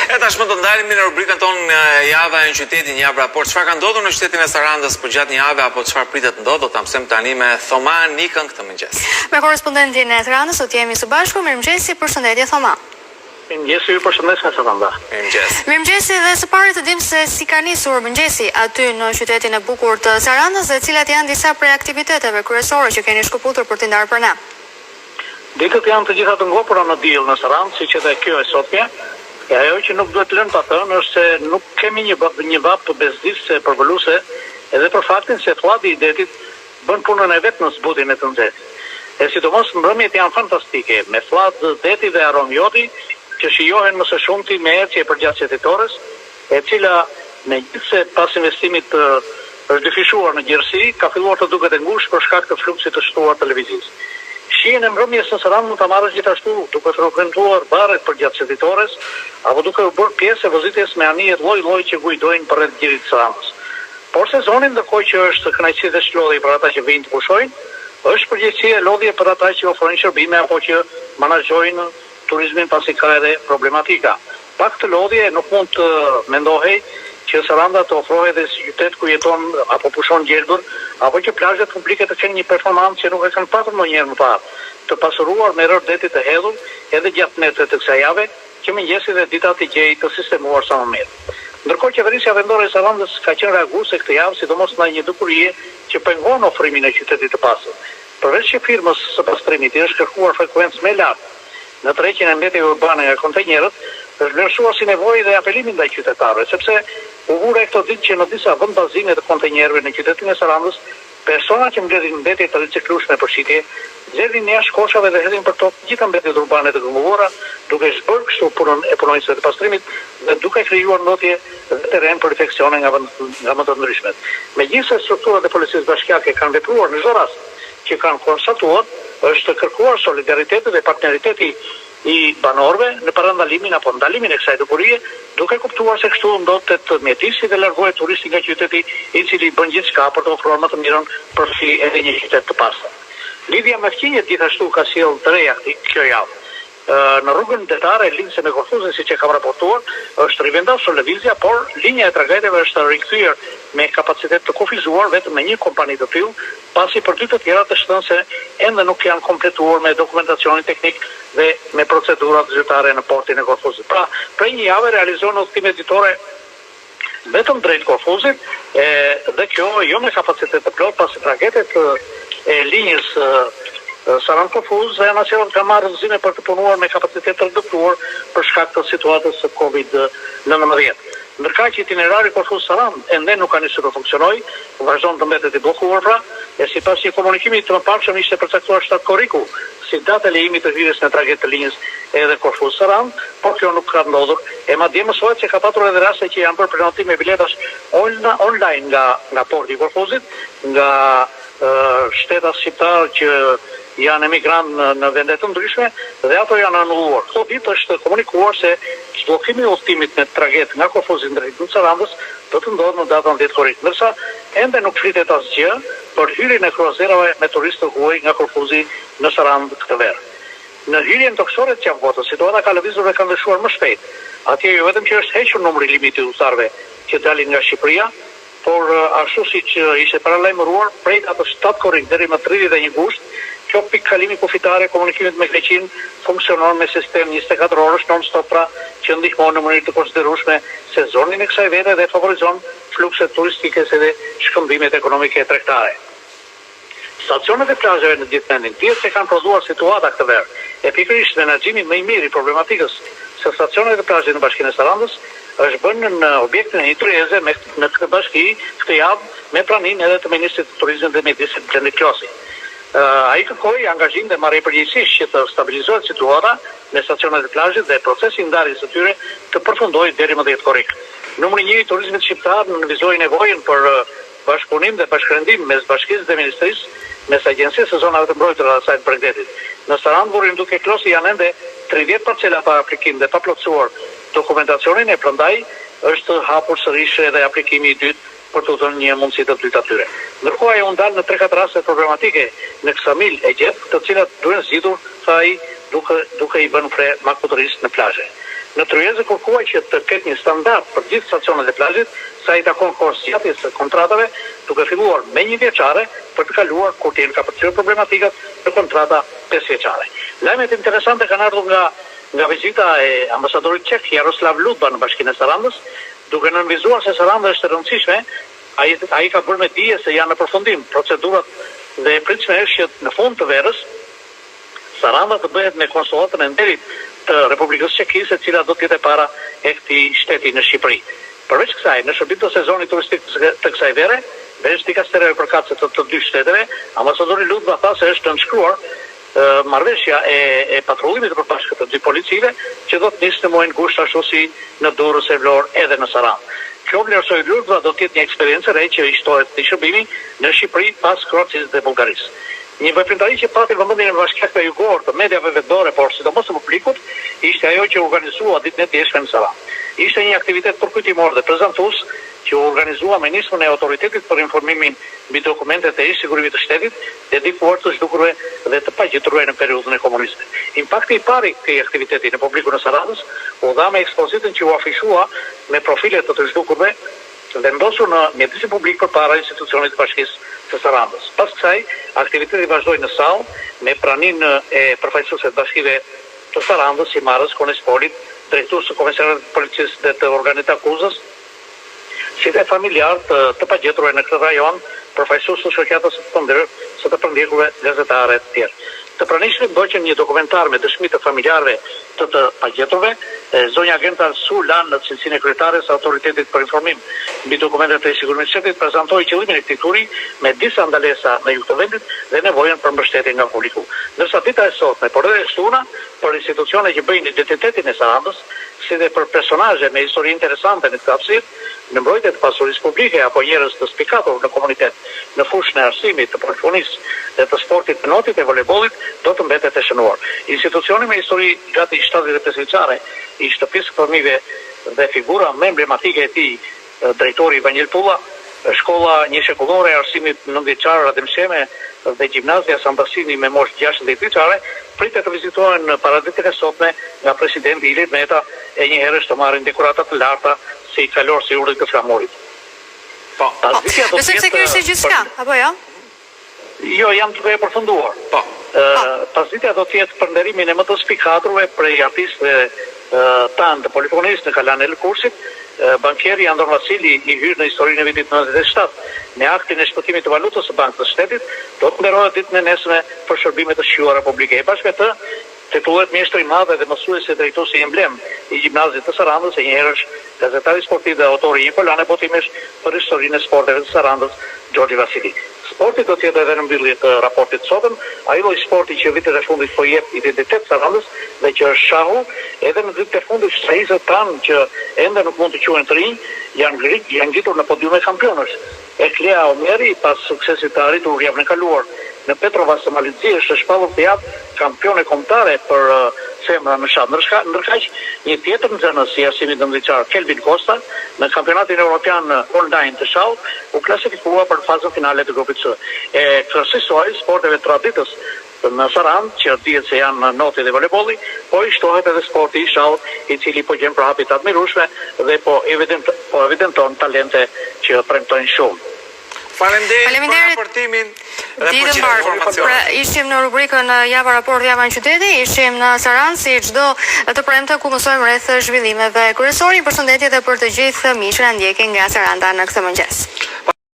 E tashmë do ndalemi në rubrikën tonë java në qytetin, një raport. Çfarë ka ndodhur në qytetin e Sarandës për gjatë një jave apo çfarë pritet ndodh, do ta mësojmë tani me Thoma Nikën këtë mëngjes. Me korrespondentin e Tiranës do të jemi së bashku. Mirëmëngjesi, përshëndetje Thoma. Mirëmëngjesi, ju përshëndes nga Saranda. Mirëmëngjes. Mirëmëngjesi dhe së pari të dim se si ka nisur mëngjesi aty në qytetin e bukur të Sarandës dhe cilat janë disa prej aktiviteteve kryesore që keni shkëputur për t'i ndarë për ne. Ditët janë të gjitha të ngopura në diell në Sarandë, siç edhe kjo e sotme. E ajo që nuk duhet lënë ta thënë është se nuk kemi një vap bezdisë përvoluese edhe për faktin se fllati i detit bën punën e vet në zbutin e të nxehtë. E sidomos mbrëmjet janë fantastike, me fllat deti dhe aromë jodi që shijohen më së shumti me ecje përgjatë qytetores, e cila megjithse pas investimit është dyfishuar në gjerësi, ka filluar të duket e ngushtë për shkak të fluksit të shtuar televiziv. Shijen e mbrëmjes në Sarandë mund ta marrësh gjithashtu duke frekuentuar baret përgjatë qytetores apo duke u bërë pjesë e vozitjes me anije lloj-lloj që guidojnë përreth gjirit të Sarandës. Por sezoni ndërkohë që është kënaqësi dhe çlodhje për ata që vijnë të pushojnë, është përgjegjësi e lodhje për ata që ofrojnë shërbime apo që menaxhojnë turizmin pasi ka edhe problematika. Pak të lodhje nuk mund të mendohej që Saranda të ofrohej edhe si qytet ku jeton apo pushon gjelbër, apo që plazhet publike të kenë një performancë që nuk e kanë patur ndonjëherë më parë, të pasuruar me rreth deti të hedhur edhe gjatë netëve të kësaj jave, që mëngjesi dhe dita të gjej të sistemuar sa më mirë. Ndërkohë qeverisja vendore e Sarandës ka qenë reaguese këtë javë, sidomos në një dukurie që pengon ofrimin e qytetit të pastër. Përveç që firmës së pastrimit i është kërkuar frekuencë më lartë në tërheqjen e mbetjeve urbane nga kontenjerët, është vlerësuar si nevojë dhe apelimi ndaj qytetarëve, sepse u vure këto ditë që në disa vend bazime të kontenjerëve në qytetin e Sarandës, persona që mbledhin mbetje të riciklueshme për shitje, nxjerrin jashtë koshave dhe hedhin për tokë gjitha mbetjet urbane të grumbullura, duke zbërë kështu punën e punonjësve të pastrimit dhe duke krijuar ndotje dhe terren për infeksione nga më të ndryshmet. Megjithëse strukturat e policisë bashkiake kanë vepruar në çdo rast që kanë konstatuar, është kërkuar solidariteti dhe partneriteti i banorëve në parandalimin apo ndalimin e kësaj dukurie, duke kuptuar se kështu ndodhet të mjetisi dhe largohet turisti nga qyteti, i cili bën gjithçka për të ofruar më të mirën për si edhe një qytet të pastër. Lidhja me fqinjet gjithashtu ka sjellë të reja kjo javë. Në rrugën detare Linse me Korfuzën, siç e kam raportuar, është rivendosur lëvizja, por linja e tragedeve është rikthyer me kapacitet të kufizuar vetëm me një kompani të tillë, pasi për dy të tjera të shtënse ende nuk janë kompletuar me dokumentacionin teknik dhe me procedurat zyrtare në portin e Korfuzit. Pra, prej një jave realizohen udhëtime ditore vetëm drejt Korfuzit, dhe kjo jo me kapacitet të plot, pasi tragedet e linjës Sarandë Korfuz dhe nacionet ka marrë rrëzime për të punuar me kapacitet të reduktuar për shkak të situatës së COVID-19. Ndërkaq që itinerari Korfuz-Sarandë ende nuk ka nisur të funksionojë, vazhdon të mbetet i bllokuar pra, e sipas një komunikimi të mëparshëm ishte përcaktuar shtat korriku si datë e lejimit të hyrjes në tragjet të linjës edhe Korfuz-Sarandë, por kjo nuk ka ndodhur. E madje mësohet se ka patur edhe raste që janë bërë prenotim me biletash online nga porti i Korfuzit, nga shtetat shqiptar që janë emigrantë në vende të ndryshme dhe ato janë anulluar. Këto ditë është komunikuar se zbllokimi i udhëtimit me tragjet nga Korfuzi drejt Sarandës do të ndodhë në datën 10 korrik, ndërsa ende nuk flitet asgjë për hyrjen e kruzerave me turistë huaj nga Korfuzi në Sarandë këtë verë. Në hyrjen toksore të Qafkotës, situata ka lëvizur dhe ka ndryshuar më shpejt. Atje jo vetëm që është hequr numri limiti i udhëtarëve që dalin nga Shqipëria, por ashtu siç ishte paralajmëruar, prej atë 7 korrik deri më 31 gusht, kjo pikë kalimi kufitare komunikimit me Greqinë funksionon me sistem 24 orësh non-stop, pra që ndihmon në mënyrë të konsiderueshme sezonin e kësaj vete dhe favorizon flukset turistike dhe shkëmbimet ekonomike tregtare. Stacionet e plazheve në gjithë vendin dihet se kanë prodhuar situata këtë verë, e pikërisht menaxhimi më i mirë i problematikës së stacioneve të plazhit në Bashkinë e Sarandës është bënë në objektin e një tryeze në këtë bashki këtë javë me praninë edhe të Ministrit të Turizmit dhe Mjedisit Blendi Klosi. Ai kërkoi angazhim dhe marrë përgjegjësisht që të stabilizohet situata në stacionet e plazhit dhe procesi i ndarjes së tyre të përfundojë deri më 10 korrik. Numri 1 i turizmit shqiptar nënvizoi nevojën për bashkëpunim dhe bashkërendim mes bashkisë dhe ministrisë, mes agjencisë së zonave të mbrojtura të saj të Bregdetit. Në Sarandë, Burim duke Klosi janë ende 30 parcela pa aplikim dhe pa plotësuar dokumentacionin, e prandaj është hapur sërish edhe aplikimi i dytë për të dhënë një mundësi të dytë atyre. Ndërkohë ajo ndal në 3-4 raste problematike në Ksamil e Gjep, të cilat duhen zgjidhur, tha ai, duke i bërë fre makutërisë në plazhe. Në Tryezë kërkuaj që të ketë një standard për gjithë stacionet e plazhit sa i takon korsjatjes së kontratave, duke filluar me 1 vjeçare për të kaluar kur të jenë ka përcjellë problematikat në kontrata 5 vjeçare. Lajmet interesante kanë ardhur nga vizita e ambasadorit çek Jaroslav Ludba në Bashkinë e Sarandës, duke nënvizuar se Saranda është e rëndësishme. Ai ka bërë me dije se janë në përfundim procedurat dhe e pritshme është që në fund të verës Saranda të bëhet me konsulatën e nderit të Republikës Çekisë, e cila do të jetë para e këtij shteti në Shqipëri. Përveç kësaj, në shërbim të sezonit turistik të kësaj vere, veç dikastereve përkatëse të 2 shteteve, ambasadori Ludba tha se është nënshkruar marrëveshja e patrullimit të përbashkët të 2 policive që do të nisë në muajin gusht ashtu si në Durrës e Vlorë edhe në Sarandë. Kjo vlerësoi Ludba do të jetë një eksperiencë re që i shtohet të shërbimi në Shqipëri pas Kroacisë dhe Bullgarisë. Një veprimtari që pati vëmendjen e bashkiakëve jugor të mediave vendore, por sidomos të publikut, ishte ajo që organizua ditën e djeshme në Sarandë. Ishte një aktivitet përkujtimor dhe prezantues që u organizua me nismën e autoritetit për informimin mbi dokumentet e sigurimit të shtetit, dedikuar të zhdukurve dhe të pagjiturve në periudhën e komunizmit. Impakti i parë i këtij aktiviteti në publikun e Sarandës u dha me ekspozitin që u afishua me profile të zhdukurve vendosur në mjedisin publik përpara institucionit të Bashkisë së Sarandës. Pas kësaj, aktiviteti vazhdoi në sallë me praninë e përfaqësuesve të Bashkive të Sarandës, si Marrës, Konespolit, drejtues të Komisionit të Policisë dhe të Organit të Akuzës, si dhe familjar të pagjeturve në këtë rajon, përfaqësues të shoqatës së të përndjekurve, gazetare të tjerë. Të pranishmit bëqën një dokumentar me dëshmi të familjarëve të pagjeturve. Zonja Agenta Arsu lanë në cilësinë e kryetares autoritetit për informim mbi dokumentet e sigurimit të shtetit, prezantoi qëllimin e këtij turi me disa ndalesa në jug të vendit dhe nevojën për mbështetje nga publiku. Ndërsa dita e sotme, por edhe shtuna për institucione që bëjnë identitetin e Sarandës, si dhe për personazhe me histori interesante në këtë hapësirë, në mbrojtje të pasurisë publike apo njerëz të spikatur në komunitet në fushën e arsimit, të polifonisë dhe të sportit të notit e voleybollit, do të mbetet e shënuar. Institucioni me histori gati 75 vjeçare i shtëpisë së fëmijëve dhe figura më emblematike e tij, drejtori Vanjel Pulla, shkolla një shekullore e arsimit 9 vjeçar Adem Sheme dhe gjimnazia Sambasini me moshë 16 vjeçare, pritet të vizitohen në paraditën e sotme nga presidenti Ilir Meta e një herësh të marrin dekorata të larta si kalor si urdhët të flamurit. Po. Sepse kjo ishte gjithçka, apo jo? Jo, jam duke e përfunduar. Po. Pasditja do të jetë për nderimin e më të spikaturve prej artistëve tanë të polifonisë në kalan e lëkursit. Bankieri Andor Vasili i hyrë në historinë e vitit 97 me aktin e shpëtimit të valutës së Bankës së Shtetit, do të nderohet ditën e nesme për shërbimet të shquara publike. Bashkë me të, titullohet mjeshtri i madh dhe mësuesi drejtuesi emblem i gjimnazit të Sarandës, e një herësh gazetari sportiv dhe autori i një kolane botimesh për historinë e sporteve të Sarandës, Gjorgji Vasili. Sporti do të jetë edhe në mbyllje të raportit sotëm, ai lloj sporti që vitet e fundit po jep identitet Sarandës dhe që është shahu, edhe në vitet e fundit shtrihëzët tanë që ende nuk mund të quhen të rinj, janë ngritur në podium e kampionësh. Eklea Omeri, pas suksesit të arritur javën e kaluar në Petrova së Malizzi, është shpallur të japë kampione kombëtare për femra në shat. Ndërkaq, një tjetër nxënës i arsimit ndërkombëtar, Kelvin Costa, në kampionatin evropian online të shallë, u klasifikua për fazën finale të grupit C. Klasisoj sporteve traditës në Sarandë, që dihet se janë noti dhe voleybolli, po i shtohet edhe sporti i shallë, i cili po gjen për hapit admirueshme dhe po evidenton talente që premtojnë shumë. Faleminderit për raportimin dhe për gjithë informacionet. Pra, ishim në rubrikën Java Raport Java në qyteti, ishim në Sarandë si çdo të premte ku mësojmë rreth zhvillimeve kryesore. Përshëndetje edhe për të gjithë miqtë që na ndjekin nga Saranda në këtë mëngjes.